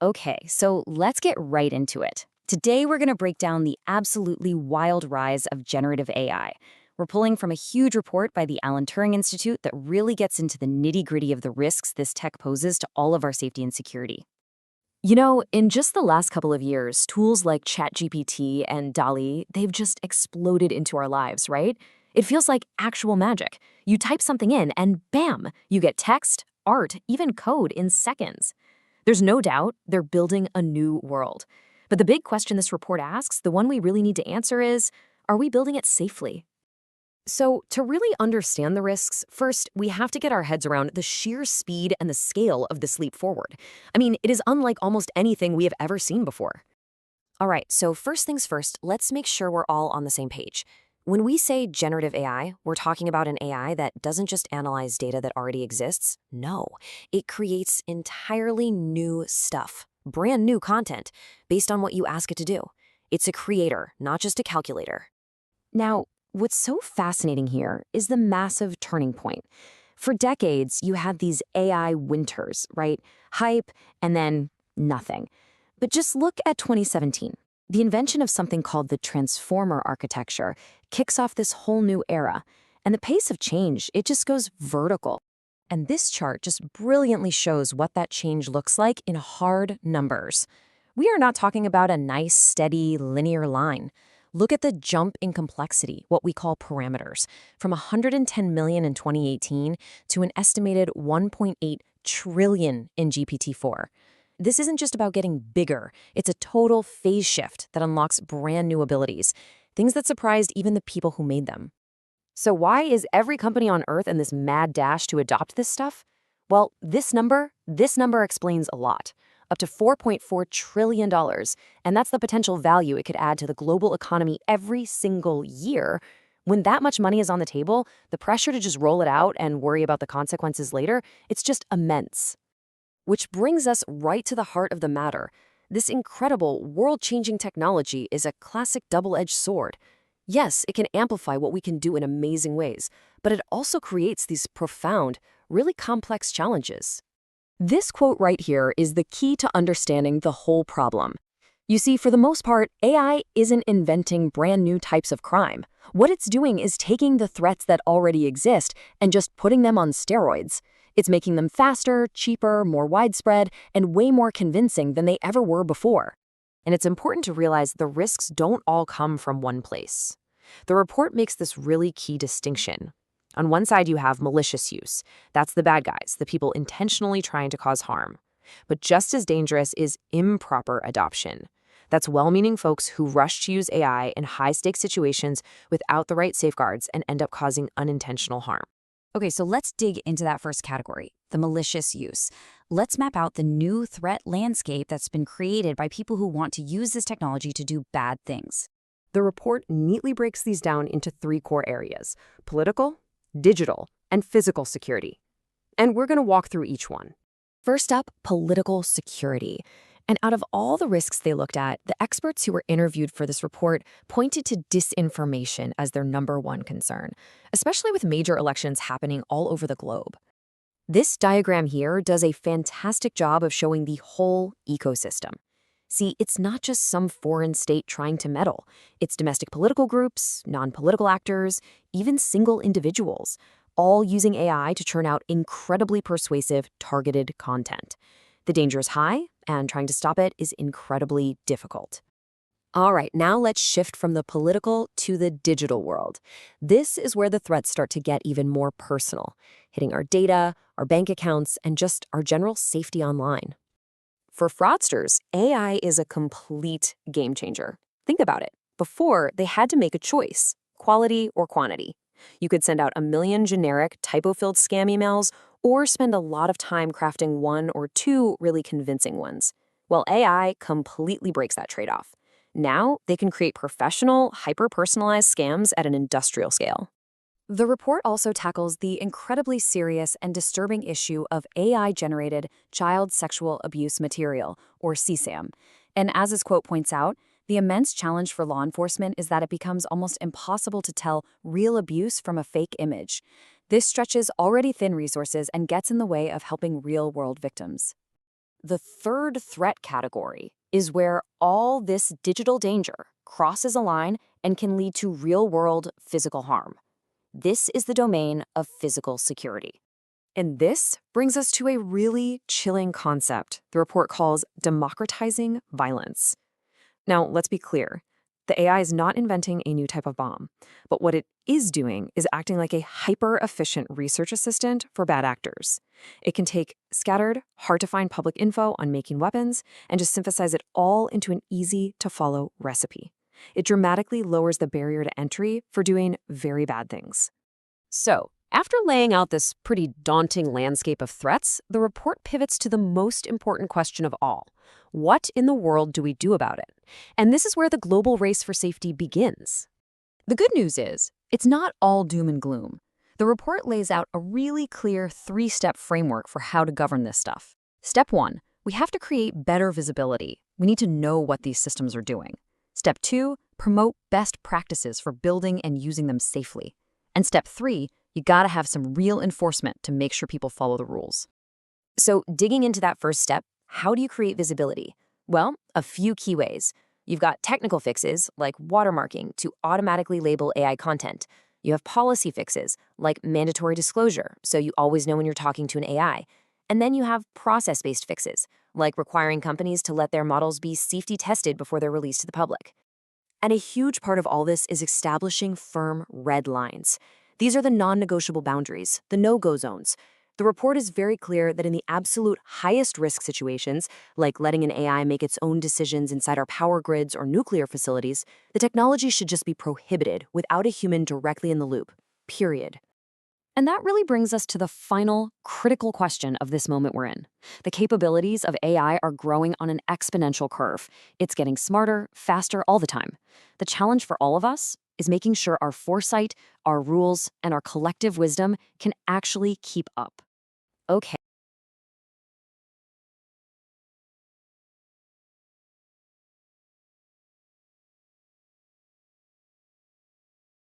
Okay, so let's get right into it. Today, we're going to break down the absolutely wild rise of generative AI. We're pulling from a huge report by the Alan Turing Institute that really gets into the nitty-gritty of the risks this tech poses to all of our safety and security. You know, in just the last couple of years, tools like ChatGPT and DALL-E, they've just exploded into our lives, right? It feels like actual magic. You type something in and bam, you get text, art, even code in seconds. There's no doubt they're building a new world. But the big question this report asks, the one we really need to answer is, are we building it safely? So, to really understand the risks, first, we have to get our heads around the sheer speed and the scale of this leap forward. I mean, it is unlike almost anything we have ever seen before. All right, so first things first, let's make sure we're all on the same page. When we say generative AI, we're talking about an AI that doesn't just analyze data that already exists. No, it creates entirely new stuff, brand new content, based on what you ask it to do. It's a creator, not just a calculator. Now, what's so fascinating here is the massive turning point. For decades, you had these AI winters, right? Hype, and then nothing. But just look at 2017. The invention of something called the transformer architecture kicks off this whole new era. And the pace of change, it just goes vertical. And this chart just brilliantly shows what that change looks like in hard numbers. We are not talking about a nice, steady, linear line. Look at the jump in complexity, what we call parameters, from 110 million in 2018 to an estimated 1.8 trillion in GPT-4. This isn't just about getting bigger. It's a total phase shift that unlocks brand new abilities, things that surprised even the people who made them. So why is every company on Earth in this mad dash to adopt this stuff? Well, this number explains a lot. Up to $4.4 trillion, and that's the potential value it could add to the global economy every single year. When that much money is on the table, the pressure to just roll it out and worry about the consequences later, it's just immense. Which brings us right to the heart of the matter. This incredible, world-changing technology is a classic double-edged sword. Yes, it can amplify what we can do in amazing ways, but it also creates these profound, really complex challenges. This quote right here is the key to understanding the whole problem. You see, for the most part, AI isn't inventing brand new types of crime. What it's doing is taking the threats that already exist and just putting them on steroids. It's making them faster, cheaper, more widespread, and way more convincing than they ever were before. And it's important to realize the risks don't all come from one place. The report makes this really key distinction. On one side, you have malicious use. That's the bad guys, the people intentionally trying to cause harm. But just as dangerous is improper adoption. That's well-meaning folks who rush to use AI in high-stakes situations without the right safeguards and end up causing unintentional harm. Okay, so let's dig into that first category, the malicious use. Let's map out the new threat landscape that's been created by people who want to use this technology to do bad things. The report neatly breaks these down into three core areas: political, digital, and physical security. And we're going to walk through each one. First up, political security. And out of all the risks they looked at, the experts who were interviewed for this report pointed to disinformation as their number one concern, especially with major elections happening all over the globe. This diagram here does a fantastic job of showing the whole ecosystem. See, it's not just some foreign state trying to meddle. It's domestic political groups, non-political actors, even single individuals, all using AI to churn out incredibly persuasive, targeted content. The danger is high, and trying to stop it is incredibly difficult. All right, now let's shift from the political to the digital world. This is where the threats start to get even more personal, hitting our data, our bank accounts, and just our general safety online. For fraudsters, AI is a complete game changer. Think about it. Before, they had to make a choice, quality or quantity. You could send out a million generic, typo-filled scam emails or spend a lot of time crafting one or two really convincing ones. Well, AI completely breaks that trade-off. Now, they can create professional, hyper-personalized scams at an industrial scale. The report also tackles the incredibly serious and disturbing issue of AI-generated child sexual abuse material, or CSAM. And as this quote points out, the immense challenge for law enforcement is that it becomes almost impossible to tell real abuse from a fake image. This stretches already thin resources and gets in the way of helping real-world victims. the third threat category is where all this digital danger crosses a line and can lead to real-world physical harm. This is the domain of physical security. And this brings us to a really chilling concept the report calls democratizing violence. Now, let's be clear. The AI is not inventing a new type of bomb, but what it is doing is acting like a hyper-efficient research assistant for bad actors. It can take scattered, hard-to-find public info on making weapons and just synthesize it all into an easy-to-follow recipe. It dramatically lowers the barrier to entry for doing very bad things. So, after laying out this pretty daunting landscape of threats, the report pivots to the most important question of all. What in the world do we do about it? And this is where the global race for safety begins. The good news is, it's not all doom and gloom. The report lays out a really clear 3-step framework for how to govern this stuff. Step 1, we have to create better visibility. We need to know what these systems are doing. Step 2, promote best practices for building and using them safely. And step 3, you gotta have some real enforcement to make sure people follow the rules. So digging into that first step, how do you create visibility? Well, a few key ways. You've got technical fixes, like watermarking, to automatically label AI content. You have policy fixes, like mandatory disclosure, so you always know when you're talking to an AI. And then you have process-based fixes, like requiring companies to let their models be safety tested before they're released to the public. And a huge part of all this is establishing firm red lines. These are the non-negotiable boundaries, the no-go zones. The report is very clear that in the absolute highest risk situations, like letting an AI make its own decisions inside our power grids or nuclear facilities, the technology should just be prohibited without a human directly in the loop, period. And that really brings us to the final critical question of this moment we're in. The capabilities of AI are growing on an exponential curve. It's getting smarter, faster all the time. The challenge for all of us is making sure our foresight, our rules, and our collective wisdom can actually keep up. Okay.